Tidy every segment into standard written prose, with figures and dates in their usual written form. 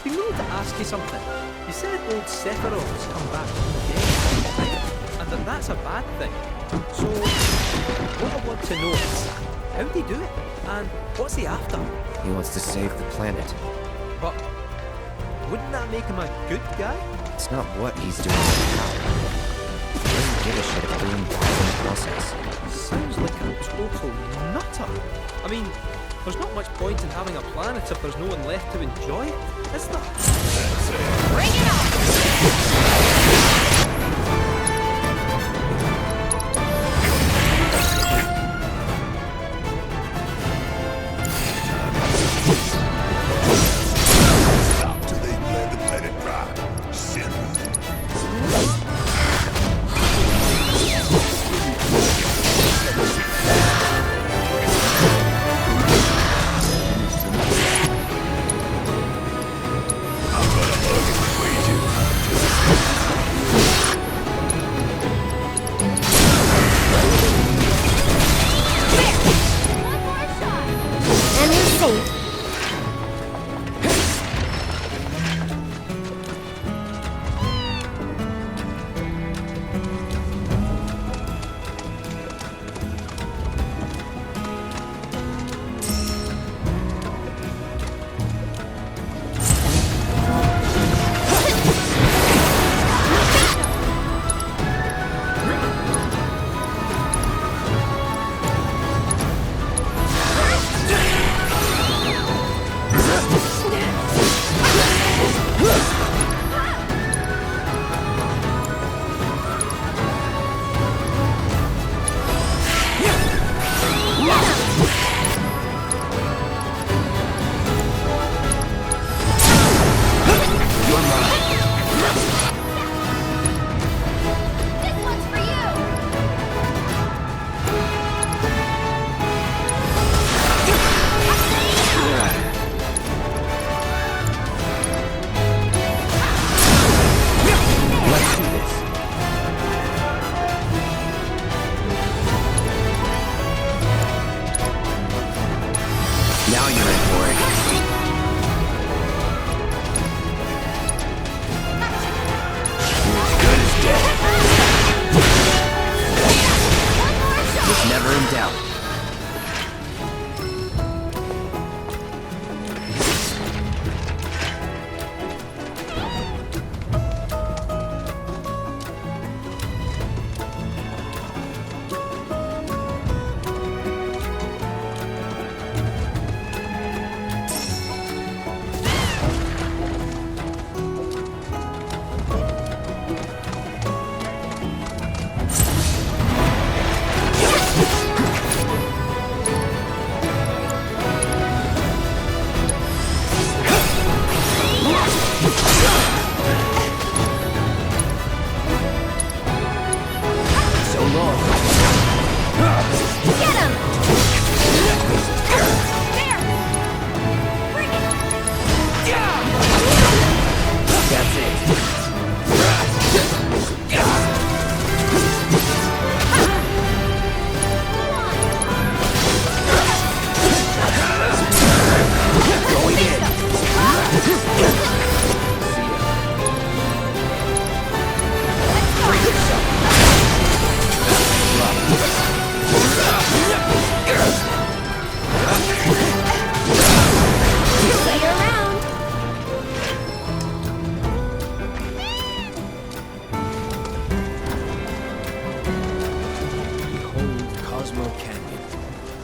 been meaning to ask you something. You said old Sephiroth's come back from the dead, right? And that's a bad thing. So, what I want to know is, how'd he do it? And what's he after? He wants to save the planet. But wouldn't that make him a good guy? It's not what he's doing, but how. He doesn't give a shit if everyone dies in the process. Sounds like a total nutter. I mean, there's not much point in having a planet if there's no one left to enjoy it, is there? Bring it on! Now you're in for it. You're as good as dead. Was never in doubt.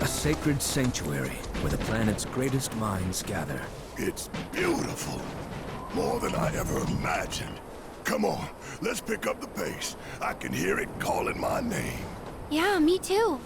Sacred sanctuary where the planet's greatest minds gather. It's beautiful. More than I ever imagined. Come on, let's pick up the pace. I can hear it calling my name. Yeah, me too.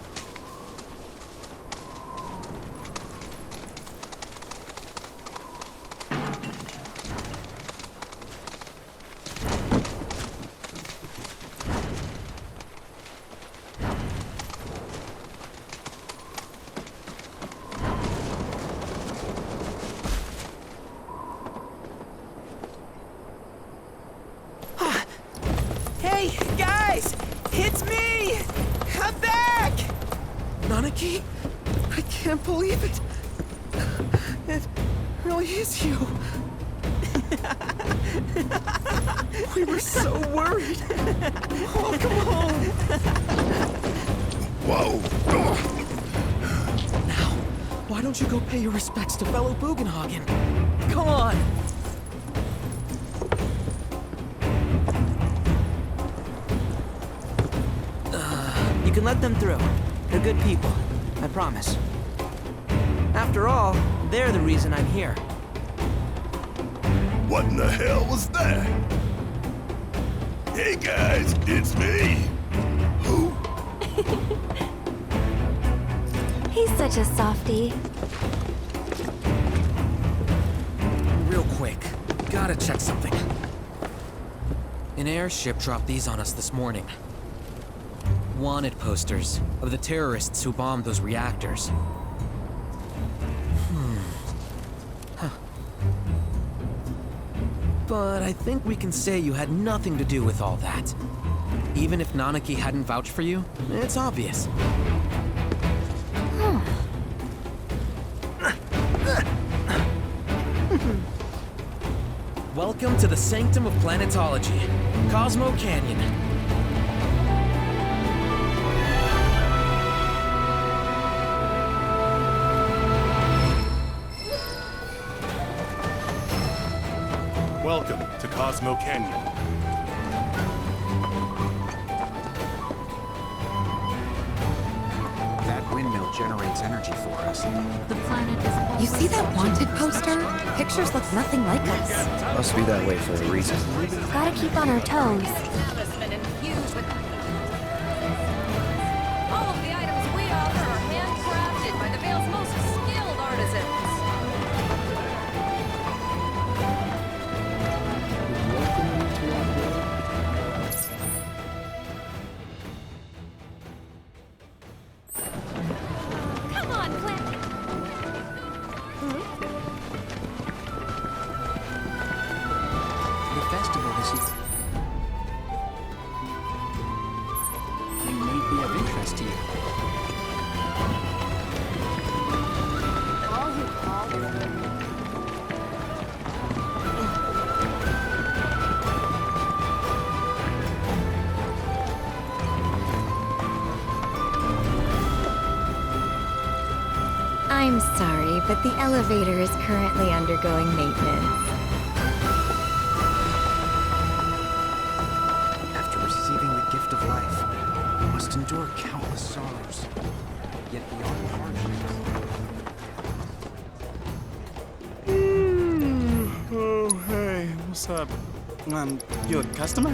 Hey, guys! It's me! I'm back! Nanaki? I can't believe it. It really is you. We were so worried. Oh, come on. Whoa! Now, why don't you go pay your respects to fellow Bugenhagen? Come on. You can let them through. They're good people, I promise. After all, they're the reason I'm here. What in the hell was that? Hey guys, it's me. Who? He's such a softie. Real quick, gotta check something. An airship dropped these on us this morning. Wanted posters of the terrorists who bombed those reactors. But I think we can say you had nothing to do with all that. Even if Nanaki hadn't vouched for you, it's obvious. Welcome to the sanctum of planetology, Cosmo Canyon. Welcome to Cosmo Canyon. That windmill generates energy for us. You see that wanted poster? Pictures look nothing like us. Must be that way for a reason. Gotta keep on our toes. Talisman infused with... All of the items we offer are handcrafted by the Vale's most skilled artisans. Come on, Click. The festival this year. They may be of interest to you. All who call I'm sorry, but the elevator is currently undergoing maintenance. After receiving the gift of life, we must endure countless sorrows. Yet beyond hardships. Oh, hey, what's up? You a customer?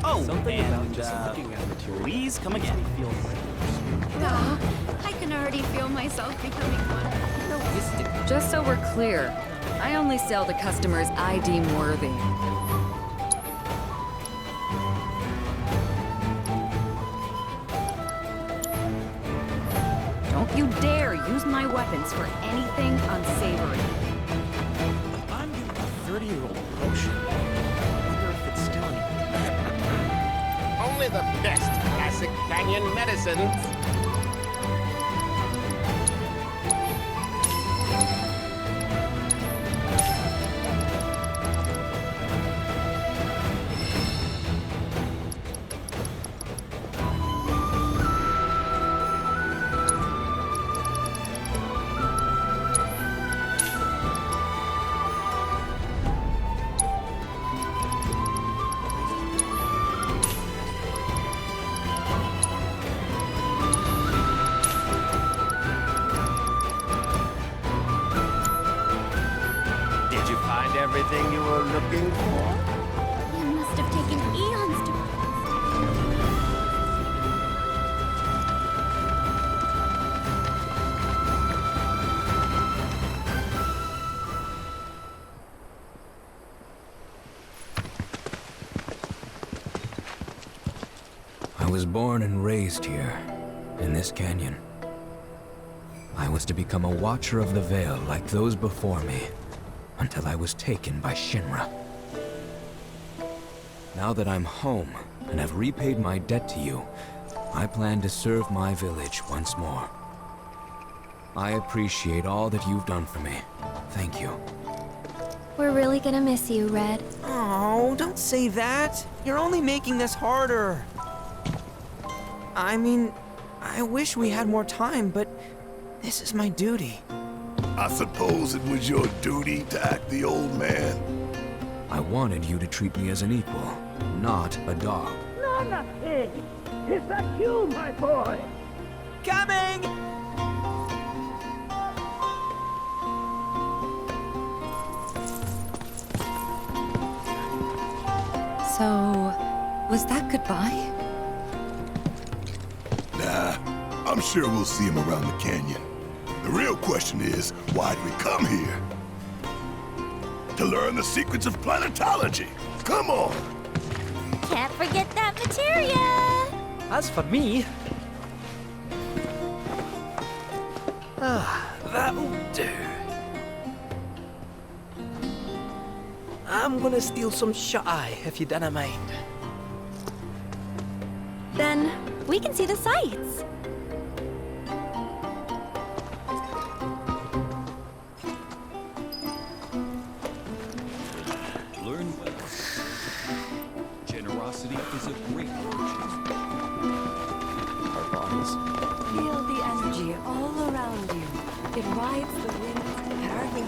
Oh, and, please come again. I can already feel myself becoming one. Just so we're clear, I only sell to customers I deem worthy. Don't you dare use my weapons for anything unsavory. I'm getting a 30-year-old potion. I wonder if it's still any... Only the best classic canyon medicines. Everything you were looking for? You must have taken eons to... I was born and raised here, in this canyon. I was to become a watcher of the Veil like those before me, until I was taken by Shinra. Now that I'm home and have repaid my debt to you, I plan to serve my village once more. I appreciate all that you've done for me. Thank you. We're really gonna miss you, Red. Oh, don't say that. You're only making this harder. I mean, I wish we had more time, but this is my duty. I suppose it was your duty to act the old man. I wanted you to treat me as an equal, not a dog. No, nothing. Is that you, my boy? Coming! So, was that goodbye? Nah, I'm sure we'll see him around the canyon. The real question is, why'd we come here? To learn the secrets of planetology. Come on! Can't forget that materia! As for me... that'll do. I'm gonna steal some shut-eye, if you dinna mind. Then we can see the sights. Learn well. Generosity is a great virtue. Our bodies. Feel the energy all around you. It rides the wind, carrying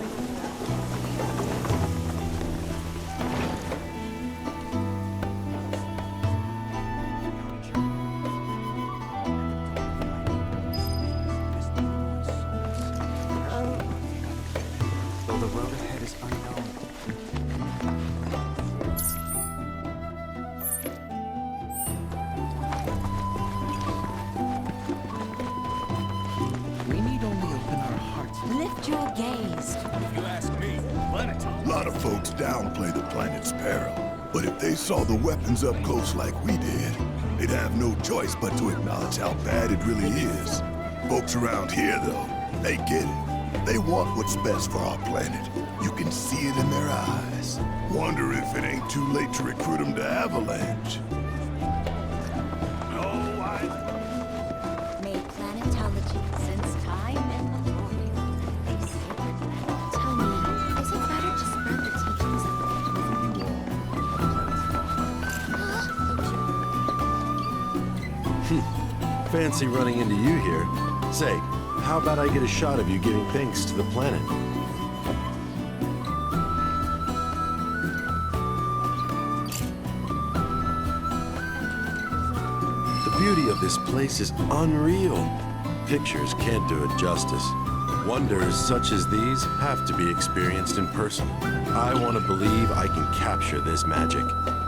Though the road ahead is unknown. We need only open our hearts. Lift your gaze. If you ask me, planet. A lot of folks downplay the planet's peril. But if they saw the weapons up close like we did, they'd have no choice but to acknowledge how bad it really is. Folks around here, though, they get it. They want what's best for our planet. You can see it in their eyes. Wonder if it ain't too late to recruit them to Avalanche. May planetology since time immemorial. A sacred land. Tell me, is it better to spread the teachings of Fancy running into you here. Say, how about I get a shot of you giving thanks to the planet? The beauty of this place is unreal. Pictures can't do it justice. Wonders such as these have to be experienced in person. I want to believe I can capture this magic.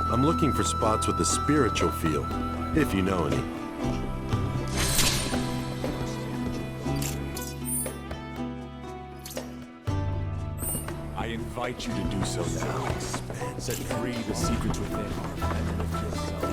I'm looking for spots with a spiritual feel, if you know any. I invite you to do so now. Set free the secrets within and lift yourself.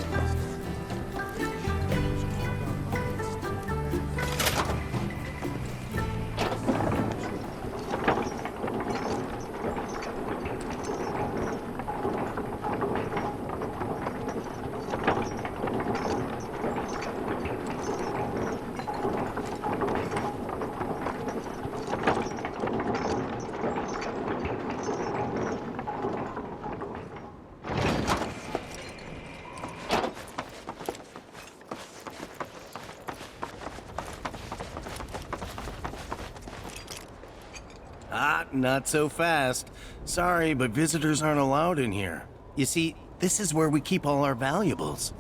Not so fast. Sorry, but visitors aren't allowed in here. You see, this is where we keep all our valuables.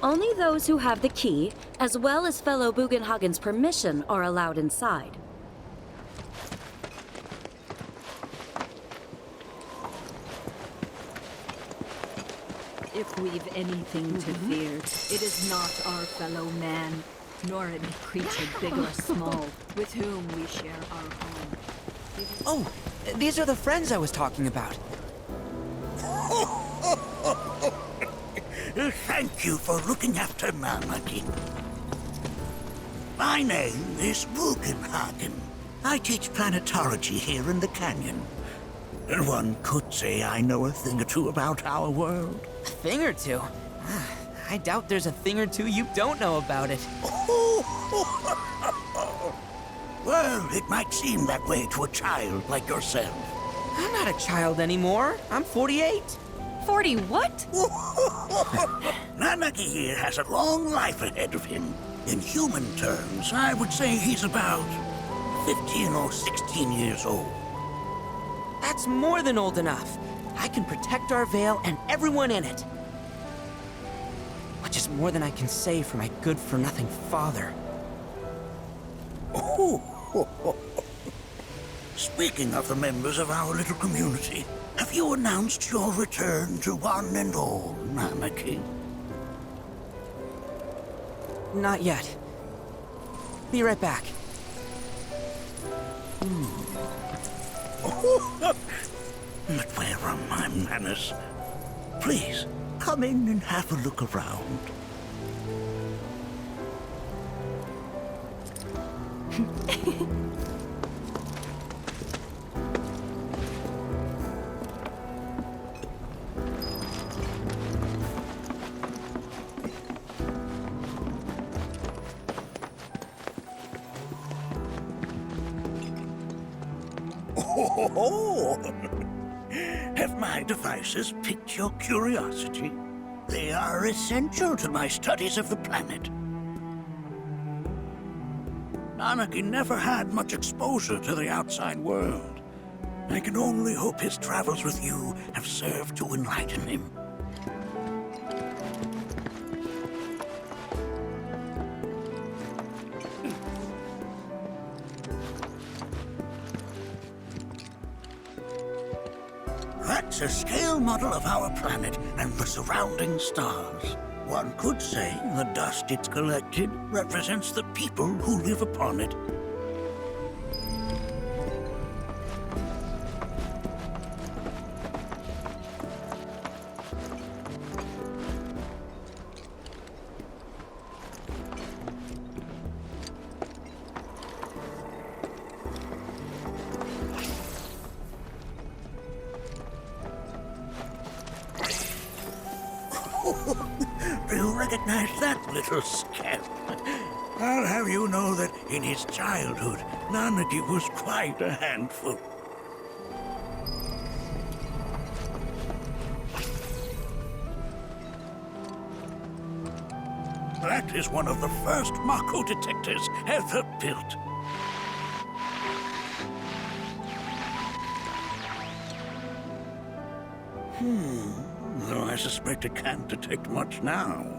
Only those who have the key, as well as fellow Bugenhagen's permission, are allowed inside. If we've anything to fear, it is not our fellow man, nor any creature big or small, with whom we share our home. Oh, these are the friends I was talking about. Thank you for looking after Nanaki. My name is Bugenhagen. I teach planetology here in the canyon. And one could say I know a thing or two about our world. A thing or two? I doubt there's a thing or two you don't know about it. Well, it might seem that way to a child like yourself. I'm not a child anymore. I'm 48. 40 what? Nanaki here has a long life ahead of him. In human terms, I would say he's about 15 or 16 years old. That's more than old enough. I can protect our Veil and everyone in it. Which is more than I can say for my good-for-nothing father. Speaking of the members of our little community, have you announced your return to one and all, Nanaki? Not yet. Be right back. But where are my manners? Please, come in and have a look around. Have my devices piqued your curiosity? They are essential to my studies of the planet. Nanaki never had much exposure to the outside world. I can only hope his travels with you have served to enlighten him. That's a scale model of our planet and the surrounding stars. One could say the dust it's collected represents the people who live upon it. Do you recognize that little scamp? I'll have you know that in his childhood, Nanaki was quite a handful. That is one of the first Mako detectors ever built. Though I suspect it can't detect much now.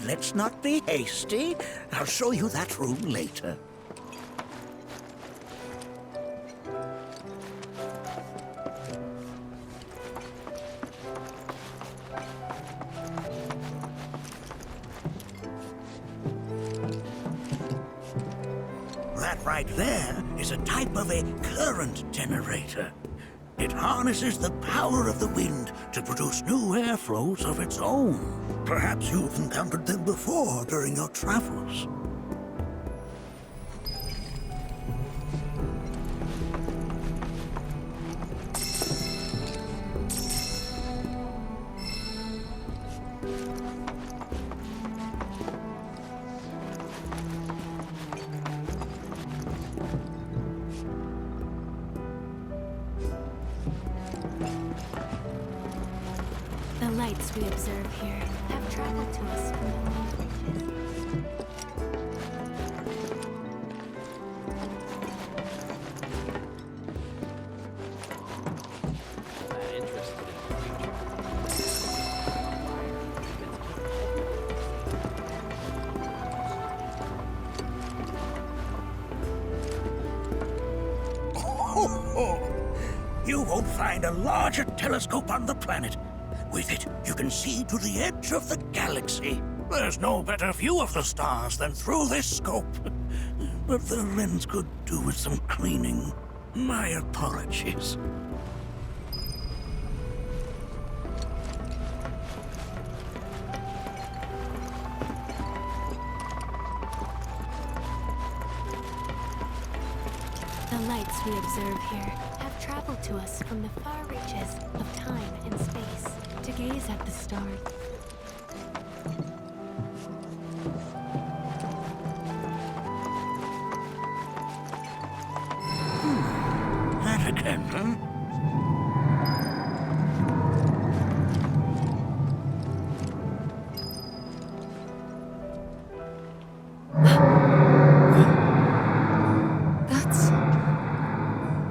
Let's not be hasty. I'll show you that room later. That right there is a type of a current generator. It harnesses the power of the wind to produce new airflows of its own. Perhaps you've encountered them before during your travels. The lights we observe here have traveled to us from the world You won't find a larger telescope on the planet. With it, you can see to the edge of the galaxy. There's no better view of the stars than through this scope. But the lens could do with some cleaning. My apologies. The lights we observe here have traveled to us from the far reaches of time and space to gaze at the stars. That again, huh?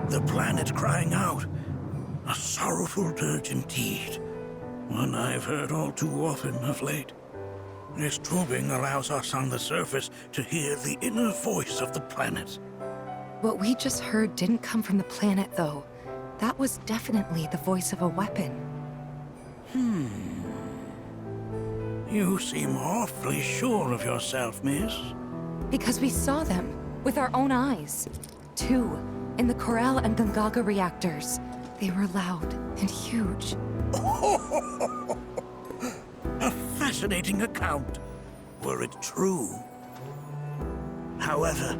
The planet crying out. A sorrowful dirge indeed. One I've heard all too often of late. This tubing allows us on the surface to hear the inner voice of the planet. What we just heard didn't come from the planet, though. That was definitely the voice of a weapon. You seem awfully sure of yourself, miss. Because we saw them with our own eyes. 2 in the Corel and Gungaga reactors. They were loud and huge. A fascinating account, were it true. However,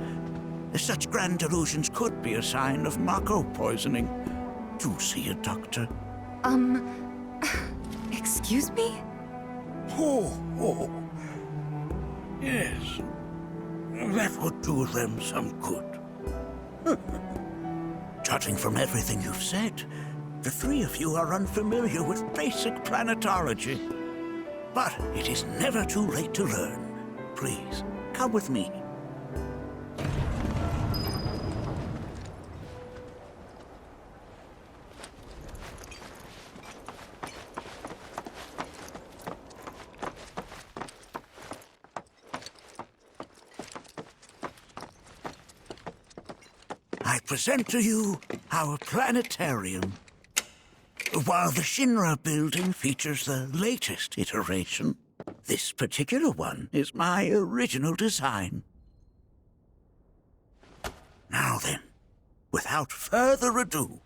such grand delusions could be a sign of Mako poisoning. Do see a doctor. Excuse me? Oh. Yes. That would do them some good. Judging from everything you've said, the 3 of you are unfamiliar with basic planetology. But it is never too late to learn. Please, come with me. I present to you our planetarium. While the Shinra building features the latest iteration, this particular one is my original design. Now then, without further ado,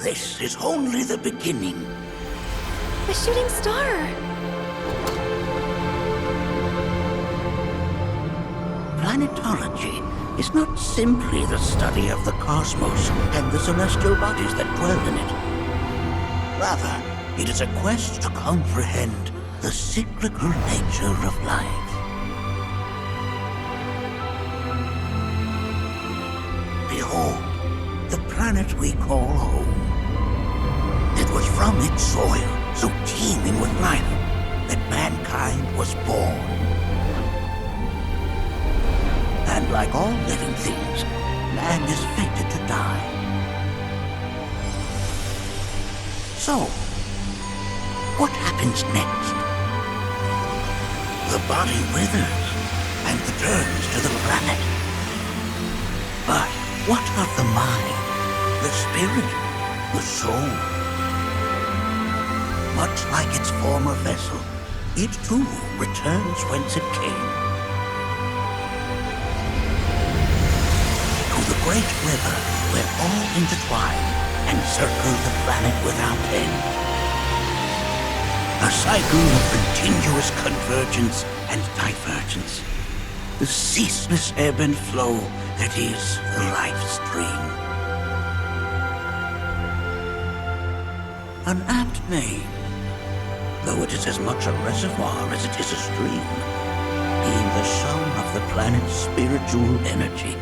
this is only the beginning. The shooting star! Planetology is not simply the study of the cosmos and the celestial bodies that dwell in it. Rather, it is a quest to comprehend the cyclical nature of life. Behold, the planet we call home. It was from its soil, so teeming with life, that mankind was born. And like all living things, man is fated to die. So, what happens next? The body withers and returns to the planet. But what of the mind, the spirit, the soul? Much like its former vessel, it too returns whence it came. To the great river where all intertwine and circle the planet without end. A cycle of continuous convergence and divergence. The ceaseless ebb and flow that is the life stream. An apt name. though it is as much a reservoir as it is a stream, being the sum of the planet's spiritual energy.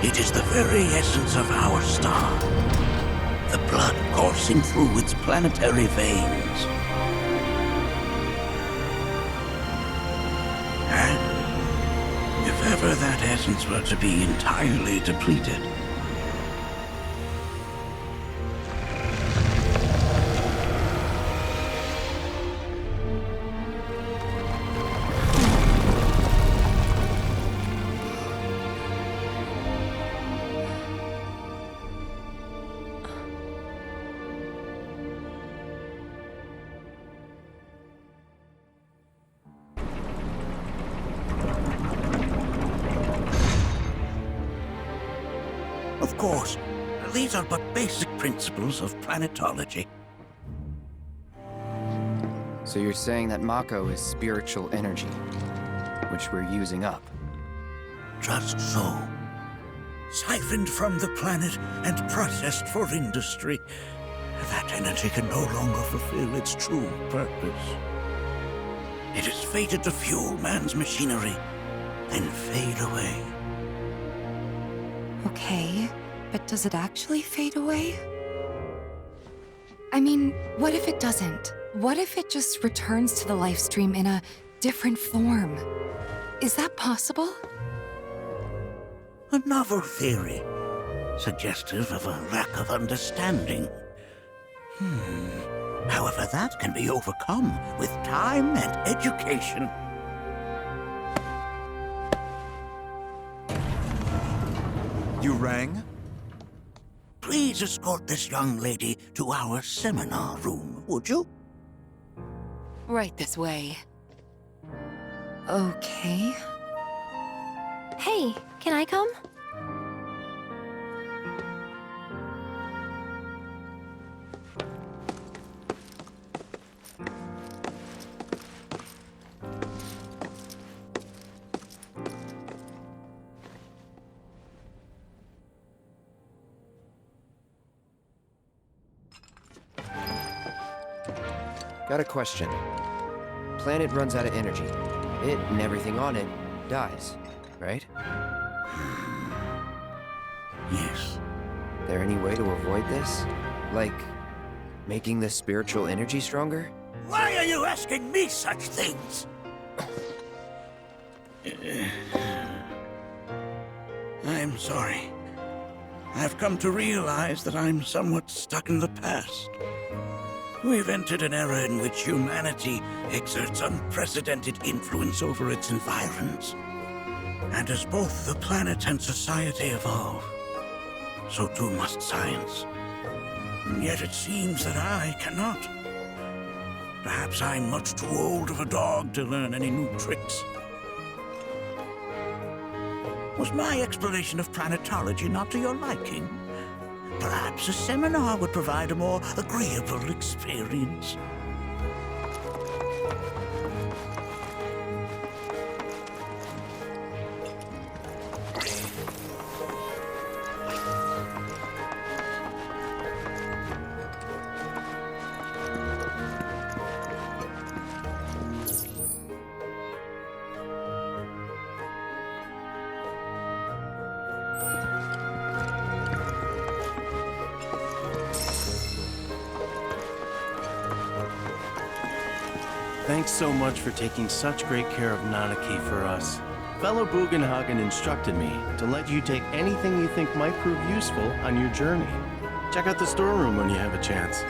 It is the very essence of our star, the blood coursing through its planetary veins. And if ever that essence were to be entirely depleted, of course, these are but basic principles of planetology. So you're saying that Mako is spiritual energy, which we're using up? Just so. Siphoned from the planet and processed for industry, that energy can no longer fulfill its true purpose. It is fated to fuel man's machinery, then fade away. Okay, but does it actually fade away? I mean, what if it doesn't? What if it just returns to the life stream in a different form? Is that possible? A novel theory, suggestive of a lack of understanding. However, that can be overcome with time and education. You rang? Please escort this young lady to our seminar room, would you? Right this way. Okay. Hey, can I come? Got a question. Planet runs out of energy. It and everything on it dies, right? Yes. There any way to avoid this? Like, making the spiritual energy stronger? Why are you asking me such things? I'm sorry. I've come to realize that I'm somewhat stuck in the past. We've entered an era in which humanity exerts unprecedented influence over its environs. And as both the planet and society evolve, so too must science. And yet it seems that I cannot. Perhaps I'm much too old of a dog to learn any new tricks. Was my exploration of planetology not to your liking? Perhaps a seminar would provide a more agreeable experience. Thanks so much for taking such great care of Nanaki for us. Fellow Bugenhagen instructed me to let you take anything you think might prove useful on your journey. Check out the storeroom when you have a chance.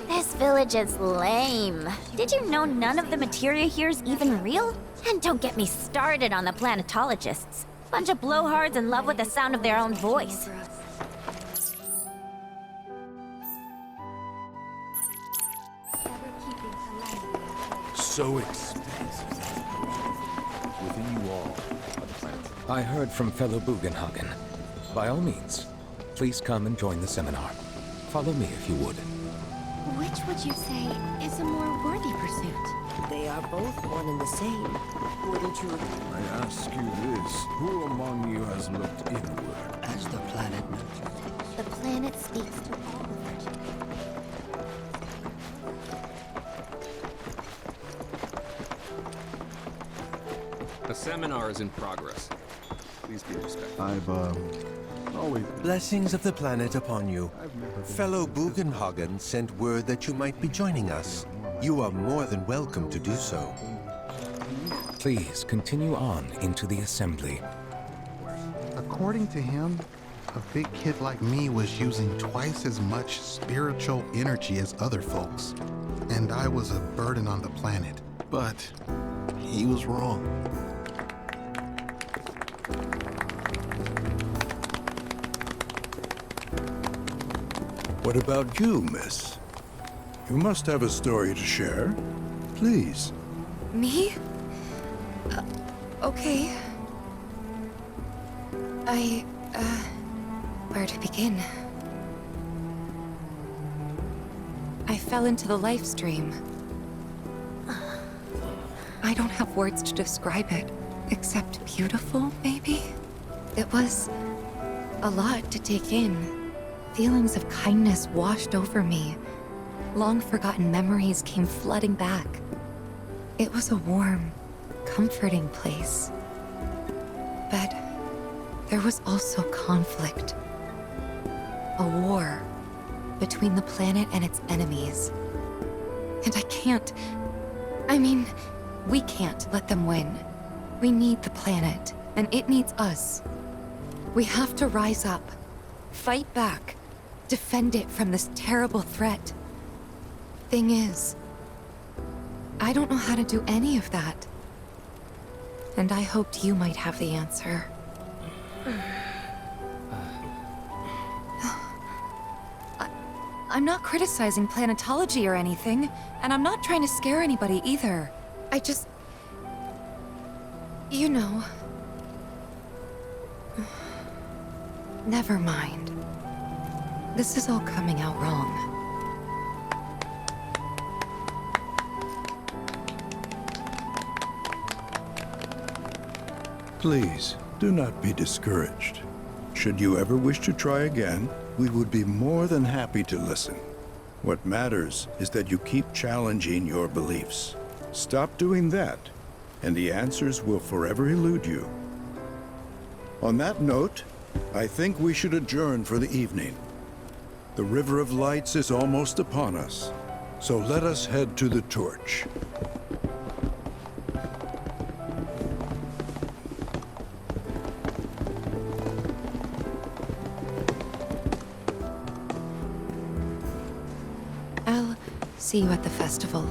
This village is lame. Did you know none of the materia here is even real? And don't get me started on the planetologists. Bunch of blowhards in love with the sound of their own voice. So expensive. Within you all are the planets. I heard from fellow Bugenhagen. By all means, please come and join the seminar. Follow me if you would. Which would you say is a more worthy pursuit? They are both one and the same. Wouldn't you agree? I ask you this, who among you has looked inward? As the planet nurtures. The planet speaks to all of it. The seminar is in progress. Please be respectful. I've, always... Blessings of the planet upon you. Fellow Bugenhagen sent word that you might be joining us. You are more than welcome to do so. Please continue on into the assembly. According to him, a big kid like me was using twice as much spiritual energy as other folks. And I was a burden on the planet. But he was wrong. What about you, miss? You must have a story to share. Please. Me? Okay. Where to begin? I fell into the life stream. I don't have words to describe it, except beautiful, maybe? It was a lot to take in. Feelings of kindness washed over me. Long-forgotten memories came flooding back. It was a warm, comforting place. But there was also conflict. A war between the planet and its enemies. And we can't let them win. We need the planet, and it needs us. We have to rise up, fight back, defend it from this terrible threat. Thing is, I don't know how to do any of that. And I hoped you might have the answer. I'm not criticizing planetology or anything, and I'm not trying to scare anybody either. I just... you know... Never mind. This is all coming out wrong. Please, do not be discouraged. Should you ever wish to try again, we would be more than happy to listen. What matters is that you keep challenging your beliefs. Stop doing that, and the answers will forever elude you. On that note, I think we should adjourn for the evening. The River of Lights is almost upon us, so let us head to the torch. I'll see you at the festival.